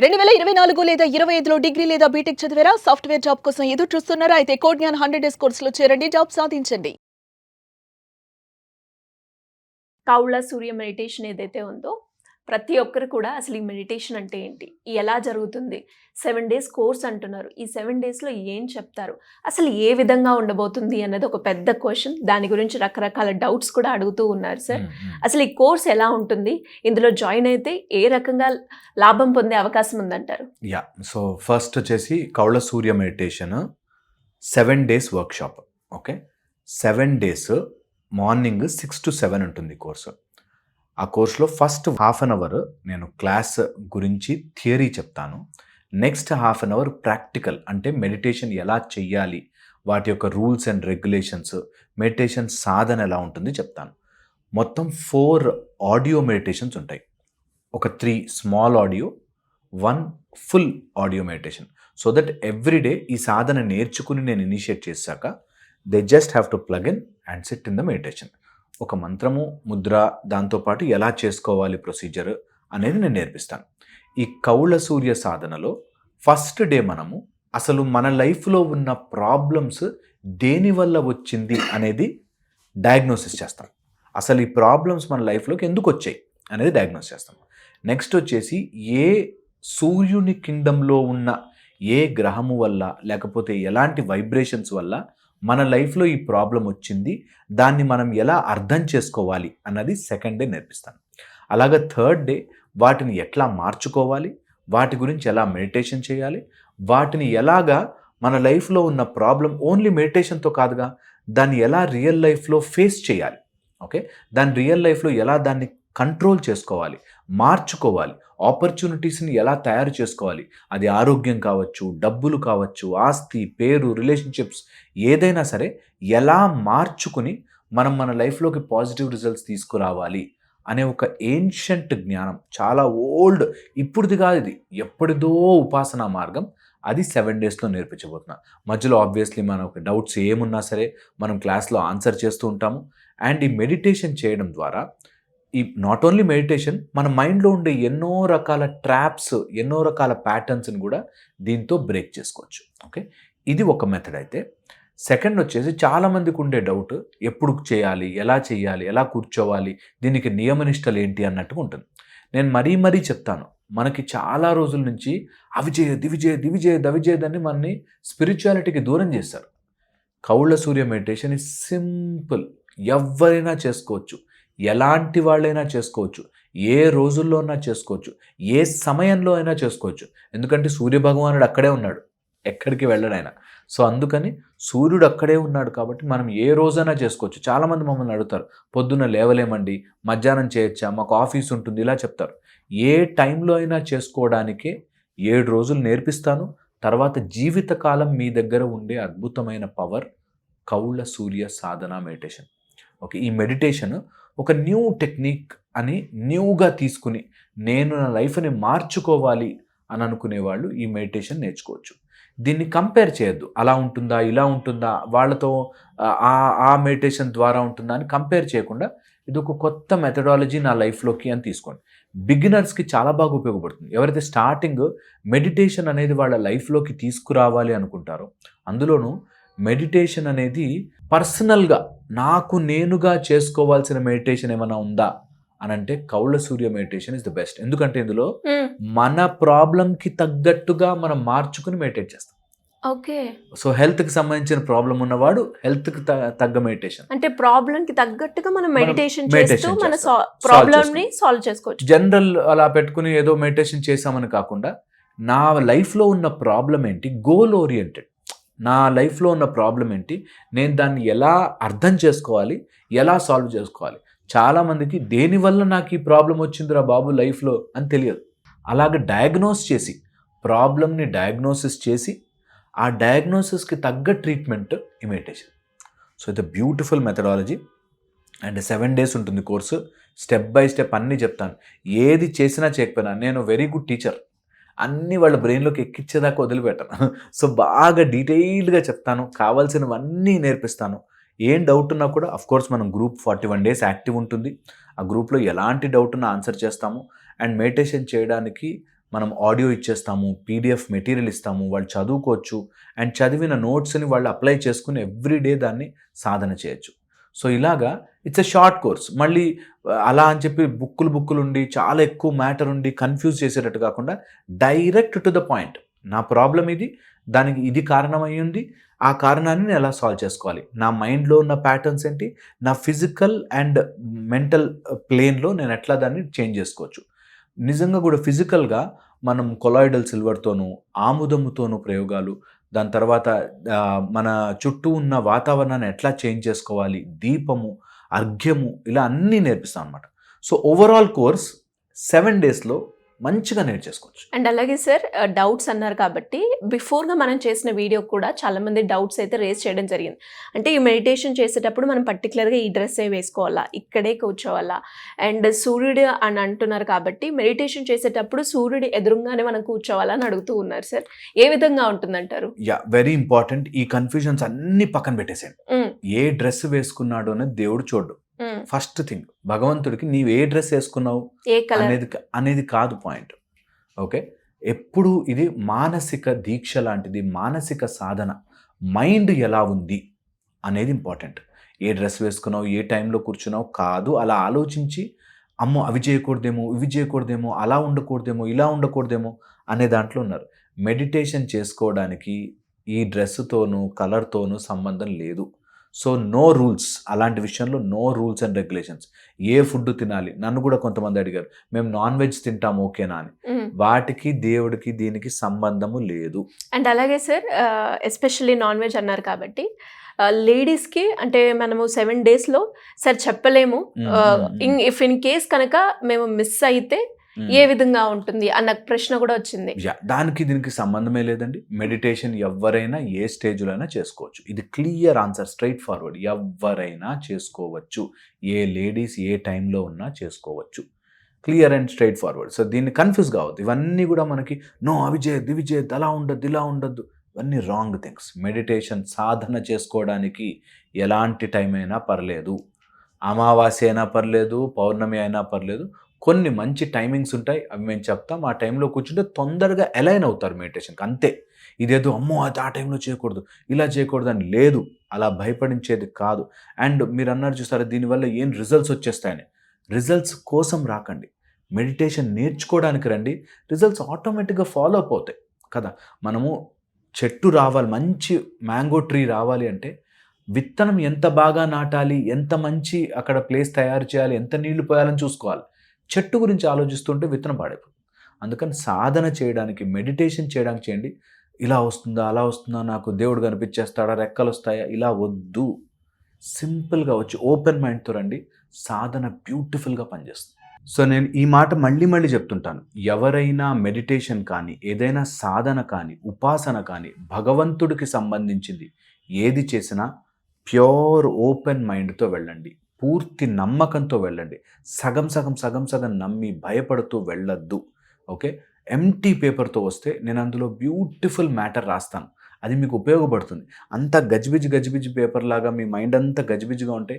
2024 లేదా 25లో డిగ్రీ లేదా బీటెక్ చదివారా? సాఫ్ట్‌వేర్ జాబ్ కోసం ఎదురు చూస్తున్నారా? అయితే కోడ్ జ్ఞాన్ 100 డేస్ కోర్సులో చేరండి. జాబ్ సాధించండి. కౌళ్ళ సూర్య మెడిటేషన్ ఏదైతే ఉందో, ప్రతి ఒక్కరు కూడా అసలు ఈ మెడిటేషన్ అంటే ఏంటి? ఎలా జరుగుతుంది? 7 డేస్ కోర్స్ అంటున్నారు. ఈ 7 డేస్‌లో ఏం చెప్తారు? అసలు ఏ విధంగా ఉండబోతుంది అన్నది ఒక పెద్ద క్వెషన్. దాని గురించి రకరకాల డౌట్స్ కూడా అడుగుతూ ఉన్నారు సార్. అసలు ఈ కోర్స్ ఎలా ఉంటుంది? ఇందులో జాయిన్ అయితే ఏ రకంగా లాభం పొందే అవకాశం ఉందంటారు? సో ఫస్ట్ వచ్చేసి కౌళ్ళ Surya meditation 7 days workshop. Okay, 7 days morning 6 to 7 ఉంటుంది కోర్సు. ఆ కోర్సులో ఫస్ట్ హాఫ్ అన్ అవర్ నేను క్లాస్ గురించి థియరీ చెప్తాను. Next half an hour practical, అంటే మెడిటేషన్ ఎలా చెయ్యాలి, వాటి యొక్క రూల్స్ అండ్ రెగ్యులేషన్స్, మెడిటేషన్ సాధన ఎలా ఉంటుంది చెప్తాను. మొత్తం 4 ఆడియో మెడిటేషన్స్ ఉంటాయి. ఒక 3 small audio, 1 full audio meditation. So that every day ఈ సాధన నేర్చుకుని నేను ఇనిషియేట్ చేశాక they just have to plug in and SIT in the meditation. ఒక మంత్రము, ముద్ర, దాంతోపాటు ఎలా చేసుకోవాలి ప్రొసీజర్ అనేది నేను నేర్పిస్తాను. ఈ కౌళ్ళ సూర్య సాధనలో ఫస్ట్ డే మనము అసలు మన లైఫ్లో ఉన్న ప్రాబ్లమ్స్ దేనివల్ల వచ్చింది అనేది డయాగ్నోసిస్ చేస్తాం. అసలు ఈ ప్రాబ్లమ్స్ మన లైఫ్లోకి ఎందుకు వచ్చాయి అనేది డయాగ్నోస్ చేస్తాం. నెక్స్ట్ వచ్చేసి ఏ సూర్యుని కింగ్డంలో ఉన్న ఏ గ్రహము వల్ల, లేకపోతే ఎలాంటి వైబ్రేషన్స్ వల్ల మన లైఫ్లో ఈ ప్రాబ్లం వచ్చింది, దాన్ని మనం ఎలా అర్థం చేసుకోవాలి అన్నది సెకండ్ డే నేర్పిస్తాను. అలాగే థర్డ్ డే వాటిని ఎట్లా మార్చుకోవాలి, వాటి గురించి ఎలా మెడిటేషన్ చేయాలి, వాటిని ఎలాగా మన లైఫ్లో ఉన్న ప్రాబ్లం ఓన్లీ మెడిటేషన్తో కాదుగా, దాన్ని ఎలా రియల్ లైఫ్లో ఫేస్ చేయాలి, ఓకే, దాని రియల్ లైఫ్లో ఎలా దాన్ని కంట్రోల్ చేసుకోవాలి, మార్చుకోవాలి, ఆపర్చునిటీస్ని ఎలా తయారు చేసుకోవాలి, అది ఆరోగ్యం కావచ్చు, డబ్బులు కావచ్చు, ఆస్తి, పేరు, రిలేషన్షిప్స్, ఏదైనా సరే ఎలా మార్చుకుని మనం మన లైఫ్లోకి పాజిటివ్ రిజల్ట్స్ తీసుకురావాలి అనే ఒక ఏన్షియంట్ జ్ఞానం, చాలా ఓల్డ్, ఇప్పుడుది కాదు, ఇది ఎప్పటిదో ఉపాసనా మార్గం, అది 7 డేస్లో నేర్పించబోతున్నా. మధ్యలో ఆబ్వియస్లీ మనకు డౌట్స్ ఏమున్నా సరే మనం క్లాస్లో ఆన్సర్ చేస్తూ ఉంటాము. అండ్ ఈ మెడిటేషన్ చేయడం ద్వారా ఈ నాట్ ఓన్లీ మెడిటేషన్, మన మైండ్లో ఉండే ఎన్నో రకాల ట్రాప్స్, ఎన్నో రకాల ప్యాటర్న్స్ని కూడా దీంతో బ్రేక్ చేసుకోవచ్చు. ఓకే, ఇది ఒక మెథడ్. అయితే సెకండ్ వచ్చేసి చాలామందికి ఉండే డౌట్, ఎప్పుడు చేయాలి, ఎలా కూర్చోవాలి, దీనికి నియమనిష్టలు ఏంటి అన్నట్టుగా ఉంటుంది. నేను మరీ చెప్తాను, మనకి చాలా రోజుల నుంచి అవి చేయదని మనని స్పిరిచువాలిటీకి దూరం చేస్తారు. కౌళ్ళ సూర్య మెడిటేషన్ ఇస్ సింపుల్, ఎవరైనా చేసుకోవచ్చు, ఎలాంటి వాళ్ళైనా చేసుకోవచ్చు, ఏ రోజుల్లో అయినా చేసుకోవచ్చు, ఏ సమయంలో అయినా చేసుకోవచ్చు. ఎందుకంటే సూర్యభగవానుడు అక్కడే ఉన్నాడు, ఎక్కడికి వెళ్ళడు ఆయన. సో అందుకని సూర్యుడు అక్కడే ఉన్నాడు కాబట్టి మనం ఏ రోజైనా చేసుకోవచ్చు. చాలామంది మమ్మల్ని అడుగుతారు, పొద్దున్న లేవలేమండి, మధ్యాహ్నం చేయొచ్చా, మాకు ఆఫీస్ ఉంటుంది, ఇలా చెప్తారు. ఏ టైంలో అయినా చేసుకోవడానికే 7 రోజులు నేర్పిస్తాను. తర్వాత జీవితకాలం మీ దగ్గర ఉండే అద్భుతమైన పవర్ కౌళ్ళ సూర్య సాధన మెడిటేషన్. ఓకే, ఈ మెడిటేషన్ ఒక న్యూ టెక్నిక్ అని న్యూగా తీసుకుని నేను నా లైఫ్ని మార్చుకోవాలి అని అనుకునే వాళ్ళు ఈ మెడిటేషన్ నేర్చుకోవచ్చు. దీన్ని కంపేర్ చేయొద్దు, అలా ఉంటుందా, ఇలా ఉంటుందా, వాళ్ళతో ఆ మెడిటేషన్ ద్వారా ఉంటుందా అని కంపేర్ చేయకుండా ఇది ఒక కొత్త మెథడాలజీ నా లైఫ్లోకి అని తీసుకోండి. బిగినర్స్కి చాలా బాగా ఉపయోగపడుతుంది. ఎవరైతే స్టార్టింగ్ మెడిటేషన్ అనేది వాళ్ళ లైఫ్లోకి తీసుకురావాలి అనుకుంటారో, అందులోనూ మెడిటేషన్ అనేది పర్సనల్గా నాకు నేనుగా చేసుకోవాల్సిన మెడిటేషన్ ఏమైనా ఉందా అని అంటే కౌళ్ళ Surya meditation is the best. ఎందుకంటే ఇందులో మన ప్రాబ్లంకి తగ్గట్టుగా మనం మార్చుకుని మెడిటేట్ చేస్తాం. ఓకే, సో హెల్త్కి సంబంధించిన ప్రాబ్లం ఉన్నవాడు హెల్త్కి తగ్గ మెడిటేషన్, అంటే ప్రాబ్లంకి తగ్గట్టుగా మనం మెడిటేషన్ చేస్తూ మన చేస్తాం. ప్రాబ్లమ్ని సాల్వ్ చేసుకోవచ్చు. జనరల్ అలా పెట్టుకుని ఏదో మెడిటేషన్ చేసామని కాకుండా నా లైఫ్లో ఉన్న ప్రాబ్లం ఏంటి, గోల్ ఓరియంటెడ్, నా లైఫ్లో ఉన్న ప్రాబ్లం ఏంటి, నేను దాన్ని ఎలా అర్థం చేసుకోవాలి, ఎలా సాల్వ్ చేసుకోవాలి. చాలామందికి దేనివల్ల నాకు ఈ ప్రాబ్లం వచ్చిందిరా బాబు లైఫ్లో అని తెలియదు. అలాగే డయాగ్నోస్ చేసి, ప్రాబ్లమ్ని డయాగ్నోసిస్ చేసి ఆ డయాగ్నోసిస్కి తగ్గ ట్రీట్మెంట్ ఈ మెడిటేషన్. సో ఇది బ్యూటిఫుల్ మెథడాలజీ. అండ్ 7 డేస్ ఉంటుంది కోర్సు. స్టెప్ బై స్టెప్ అన్నీ చెప్తాను. ఏది చేసినా చేయకపోయినా నేను వెరీ గుడ్ టీచర్, అన్నీ వాళ్ళ బ్రెయిన్లోకి ఎక్కించేదాకా వదిలిపెట్టాను. సో బాగా డీటెయిల్డ్గా చెప్తాను, కావాల్సినవన్నీ నేర్పిస్తాను. ఏం డౌట్ ఉన్నా కూడా అఫ్కోర్స్ మనం గ్రూప్ 41 డేస్ యాక్టివ్ ఉంటుంది. ఆ గ్రూప్లో ఎలాంటి డౌట్ ఉన్నా ఆన్సర్ చేస్తాము. అండ్ మెడిటేషన్ చేయడానికి మనం ఆడియో ఇచ్చేస్తాము, పీడిఎఫ్ మెటీరియల్ ఇస్తాము, వాళ్ళు చదువుకోవచ్చు అండ్ చదివిన నోట్స్ని వాళ్ళు అప్లై చేసుకుని ఎవ్రీడే దాన్ని సాధన చేయొచ్చు. సో ఇలాగా ఇట్స్ ఎ షార్ట్ కోర్స్. మళ్ళీ అలా అని చెప్పి బుక్కులు ఉండి చాలా ఎక్కువ మ్యాటర్ ఉండి కన్ఫ్యూజ్ చేసేటట్టు కాకుండా డైరెక్ట్ టు ద పాయింట్. నా ప్రాబ్లం ఇది, దానికి ఇది కారణం అయ్యింది, ఆ కారణాన్ని నేను ఎలా సాల్వ్ చేసుకోవాలి, నా మైండ్లో ఉన్న ప్యాటర్న్స్ ఏంటి, నా ఫిజికల్ అండ్ మెంటల్ ప్లేన్లో నేను ఎట్లా దాన్ని చేంజ్ చేసుకోవచ్చు. నిజంగా కూడా ఫిజికల్గా మనం కొలాయిడల్ సిల్వర్తోనూ ఆముదముతోనూ ప్రయోగాలు, దాని తర్వాత మన చుట్టూ ఉన్న వాతావరణాన్ని ఎట్లా చేంజ్ చేసుకోవాలి, దీపము, అర్ఘ్యము, ఇలా అన్నీ నేర్పిస్తాం అనమాట. సో ఓవరాల్ కోర్స్ 7 డేస్లో మంచిగా నేర్చేసుకోవచ్చు. అండ్ అలాగే సార్ డౌట్స్ అన్నారు కాబట్టి బిఫోర్గా మనం చేసిన వీడియో కూడా చాలామంది డౌట్స్ అయితే రేస్ చేయడం జరిగింది. అంటే ఈ మెడిటేషన్ చేసేటప్పుడు మనం పర్టికులర్గా ఈ డ్రెస్సే వేసుకోవాలా, ఇక్కడే కూర్చోవాలా, అండ్ సూర్యుడు అని అంటున్నారు కాబట్టి మెడిటేషన్ చేసేటప్పుడు సూర్యుడు ఎదురుగానే మనం కూర్చోవాలా అని అడుగుతూ ఉన్నారు సార్. ఏ విధంగా ఉంటుందంటారు? Very important. ఈ కన్ఫ్యూజన్స్ అన్ని పక్కన పెట్టేసేయండి. ఏ డ్రెస్ వేసుకున్నాడు అనేది దేవుడు చూడు. ఫస్ట్ థింగ్, భగవంతుడికి నీవు ఏ డ్రెస్ వేసుకున్నావు అనేది కాదు పాయింట్. ఓకే, ఎప్పుడు ఇది మానసిక దీక్ష లాంటిది, మానసిక సాధన. మైండ్ ఎలా ఉంది అనేది ఇంపార్టెంట్. ఏ డ్రెస్ వేసుకున్నావు, ఏ టైంలో కూర్చున్నావు కాదు. అలా ఆలోచించి అమ్మో అవి చేయకూడదేమో, ఇవి చేయకూడదేమో, అలా ఉండకూడదేమో, ఇలా ఉండకూడదేమో అనే దాంట్లో ఉన్నారు. మెడిటేషన్ చేసుకోవడానికి ఈ డ్రెస్తోనూ కలర్తోనూ సంబంధం లేదు. సో నో రూల్స్, అలాంటి విషయంలో నో రూల్స్ అండ్ రెగ్యులేషన్స్. ఏ ఫుడ్ తినాలి, నన్ను కూడా కొంతమంది అడిగారు, మేము నాన్ వెజ్ తింటాము ఓకేనా అని. వాటికి దేవుడికి దీనికి సంబంధము లేదు. అండ్ అలాగే సార్ ఎస్పెషల్లీ నాన్ వెజ్ అన్నారు కాబట్టి లేడీస్కి అంటే మనము 7 డేస్లో సార్ చెప్పలేము, ఇఫ్ ఇన్ కేస్ కనుక మేము మిస్ అయితే ఏ విధంగా ఉంటుంది అన్న ప్రశ్న కూడా వచ్చింది. దానికి దీనికి సంబంధమే లేదండి. మెడిటేషన్ ఎవరైనా ఏ స్టేజ్లో అయినా చేసుకోవచ్చు. ఇది క్లియర్ ఆన్సర్, స్ట్రైట్ ఫార్వర్డ్. ఎవరైనా చేసుకోవచ్చు, ఏ లేడీస్ ఏ టైంలో ఉన్నా చేసుకోవచ్చు. Clear and straight forward. So దీన్ని కన్ఫ్యూజ్ కావద్దు. ఇవన్నీ కూడా మనకి నో అవి చేయద్దు, ఇవి చేయద్దు, అలా ఉండద్దు, ఇలా ఉండద్దు, ఇవన్నీ రాంగ్ థింగ్స్. మెడిటేషన్ సాధన చేసుకోవడానికి ఎలాంటి టైం అయినా పర్లేదు, అమావాస్య అయినా పర్లేదు, పౌర్ణమి అయినా పర్లేదు. కొన్ని మంచి టైమింగ్స్ ఉంటాయి, అవి మేము చెప్తాం. ఆ టైంలో కూర్చుంటే తొందరగా అలైన్ అవుతారు మెడిటేషన్కి, అంతే. ఇదేదో అమ్మో అది ఆ టైంలో చేయకూడదు, ఇలా చేయకూడదు అని లేదు. అలా భయపడించేది కాదు. అండ్ మీరు అన్నారు చూసారా దీనివల్ల ఏం రిజల్ట్స్ వచ్చేస్తాయని. రిజల్ట్స్ కోసం రాకండి, మెడిటేషన్ నేర్చుకోవడానికి రండి. రిజల్ట్స్ ఆటోమేటిక్గా ఫాలో అప్ అవుతాయి కదా. మనము చెట్టు రావాలి, మంచి మ్యాంగో ట్రీ రావాలి అంటే విత్తనం ఎంత బాగా నాటాలి, ఎంత మంచి అక్కడ ప్లేస్ తయారు చేయాలి, ఎంత నీళ్లు పోయాలని చూసుకోవాలి. చెట్టు గురించి ఆలోచిస్తుంటే విత్తనం పాడైపోతుంది. అందుకని సాధన చేయడానికి, మెడిటేషన్ చేయడానికి చేయండి. ఇలా వస్తుందా, అలా వస్తుందా, నాకు దేవుడు కనిపించేస్తాడా, రెక్కలు వస్తాయా, ఇలా వద్దు. సింపుల్గా వచ్చి ఓపెన్ మైండ్తో రండి, సాధన బ్యూటిఫుల్గా పనిచేస్తుంది. సో నేను ఈ మాట మళ్ళీ చెప్తుంటాను. ఎవరైనా మెడిటేషన్ కానీ, ఏదైనా సాధన కానీ, ఉపాసన కానీ, భగవంతుడికి సంబంధించింది ఏది చేసినా ప్యూర్ ఓపెన్ మైండ్తో వెళ్ళండి, పూర్తి నమ్మకంతో వెళ్ళండి. సగం నమ్మి భయపడుతూ వెళ్ళొద్దు. ఓకే, ఎంటీ పేపర్తో వస్తే నేను అందులో బ్యూటిఫుల్ మ్యాటర్ రాస్తాను, అది మీకు ఉపయోగపడుతుంది. అంత గజిబిజి పేపర్ లాగా మీ మైండ్ అంతా గజిబిజిగా ఉంటే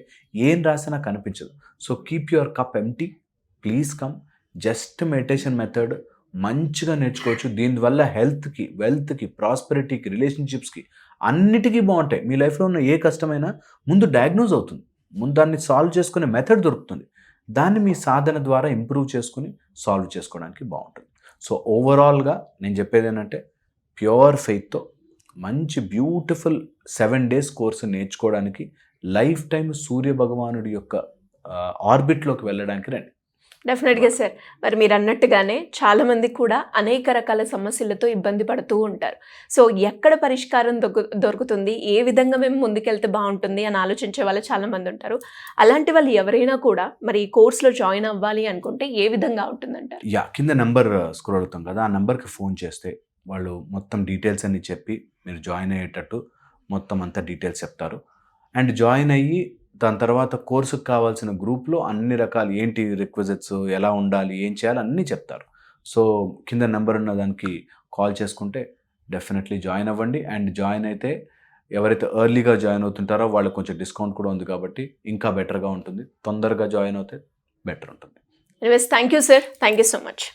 ఏం రాసినా కనిపించదు. So keep your cup empty, please come. Just meditation method మంచిగా నేర్చుకోవచ్చు. దీనివల్ల హెల్త్కి, వెల్త్కి, ప్రాస్పెరిటీకి, రిలేషన్షిప్స్కి అన్నిటికీ బాగుంటాయి. మీ లైఫ్లో ఉన్న ఏ కష్టమైనా ముందు డయాగ్నోజ్ అవుతుంది, ముందు దాన్ని సాల్వ్ చేసుకునే మెథడ్ దొరుకుతుంది. దాన్ని మీ సాధన ద్వారా ఇంప్రూవ్ చేసుకుని సాల్వ్ చేసుకోవడానికి బాగుంటుంది. సో ఓవరాల్గా నేను చెప్పేది ఏంటంటే ప్యూర్ ఫెయిత్తో మంచి బ్యూటిఫుల్ 7 డేస్ కోర్సు నేర్చుకోవడానికి, లైఫ్ టైం సూర్య భగవానుడి యొక్క ఆర్బిట్లోకి వెళ్ళడానికి రండి. డెఫినెట్గా సార్. మరి మీరు అన్నట్టుగానే చాలామంది కూడా అనేక రకాల సమస్యలతో ఇబ్బంది పడుతూ ఉంటారు. సో ఎక్కడ పరిష్కారం దొరుకుతుంది, ఏ విధంగా మేము ముందుకెళ్తే బాగుంటుంది అని ఆలోచించే వాళ్ళు చాలామంది ఉంటారు. అలాంటి వాళ్ళు ఎవరైనా కూడా మరి ఈ కోర్సులో జాయిన్ అవ్వాలి అనుకుంటే ఏ విధంగా ఉంటుందంటారు? కింద నెంబర్ స్క్రోల్ అవుతాం కదా, ఆ నెంబర్కి ఫోన్ చేస్తే వాళ్ళు మొత్తం డీటెయిల్స్ అన్ని చెప్పి మీరు జాయిన్ అయ్యేటట్టు మొత్తం అంతా డీటెయిల్స్ చెప్తారు. అండ్ జాయిన్ అయ్యి దాని తర్వాత కోర్సుకు కావాల్సిన గ్రూప్లో అన్ని రకాలు ఏంటి రిక్విజిట్స్, ఎలా ఉండాలి, ఏం చేయాలి అన్నీ చెప్తారు. సో కింద నెంబర్ ఉన్న దానికి కాల్ చేసుకుంటే డెఫినెట్లీ జాయిన్ అవ్వండి. అండ్ జాయిన్ అయితే ఎవరైతే ఎర్లీగా జాయిన్ అవుతుంటారో వాళ్ళకి కొంచెం డిస్కౌంట్ కూడా ఉంది కాబట్టి ఇంకా బెటర్గా ఉంటుంది. తొందరగా జాయిన్ అవుతే బెటర్ ఉంటుంది. Anyways thank you sir, thank you so much.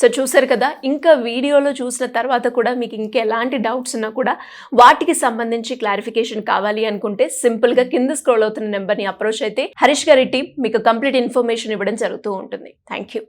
So చూసారు కదా, ఇంకా వీడియోలో చూసిన తర్వాత కూడా మీకు ఇంకా ఎలాంటి డౌట్స్ ఉన్నా కూడా వాటికి సంబంధించి క్లారిఫికేషన్ కావాలి అనుకుంటే సింపుల్గా కింద స్క్రోల్ అవుతున్న నెంబర్ని అప్రోచ్ అయితే హరీష్ గారి టీం మీకు కంప్లీట్ ఇన్ఫర్మేషన్ ఇవ్వడం జరుగుతూ ఉంటుంది. Thank you.